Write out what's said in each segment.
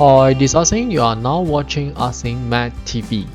Hi, this is Asing. You are now watching Asing Math TV.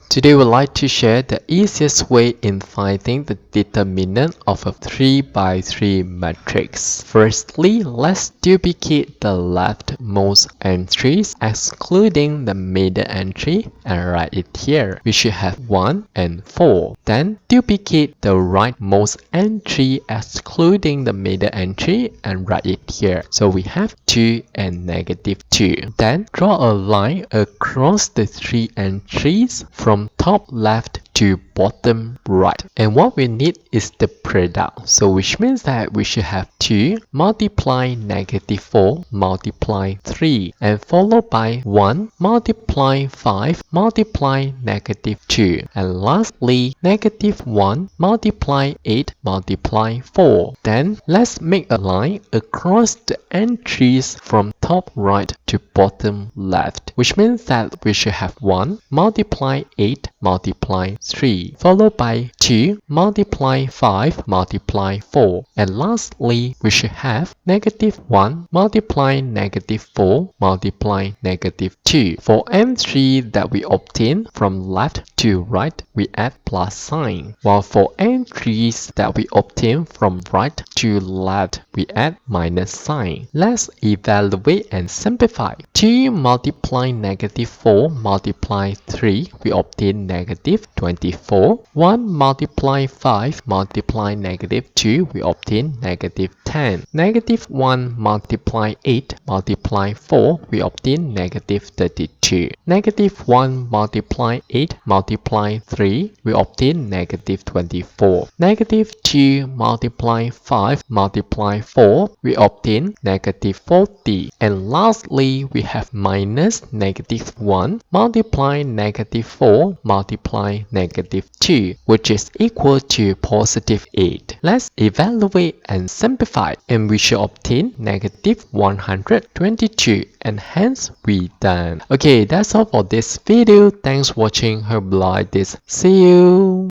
Today we'd like to share the easiest way in finding the determinant of a 3 by 3 matrix. Firstly, let's duplicate the leftmost entries excluding the middle entry and write it here. We should have 1 and 4. Then duplicate the rightmost entry excluding the middle entry and write it here. So we have 2 and -2. Then draw a line across the 3 entries from top left to bottom right, and what we need is the product, so which means that we should have 2 multiply -4 multiply 3 and followed by 1 multiply 5 multiply -2, and lastly -1 multiply 8 multiply 4. Then let's make a line across the entries from top right to bottom left, which means that we should have 1 multiply 8 multiply 3 followed by 2 multiply 5 multiply 4, and lastly we should have -1 multiply -4 multiply -2. For entry that we obtain from left to right, we add plus sign, while for entries that we obtain from right to left, we add minus sign. Let's evaluate and simplify. 2 multiply -4 multiply 3, we obtain -24. 1 multiply 5 multiply -2, we obtain -10. -1 multiply 8 multiply 4, we obtain -32. -1 multiply 8 multiply 3, we obtain -24. -2 multiply 5 multiply 4, we obtain -40. And lastly, we have minus -1 multiply -4 multiply -2, which is equal to +8. Let's evaluate and simplify, and we should obtain -122, and hence we done. Okay, that's all for this video. Thanks for watching. Hope you like this. See you.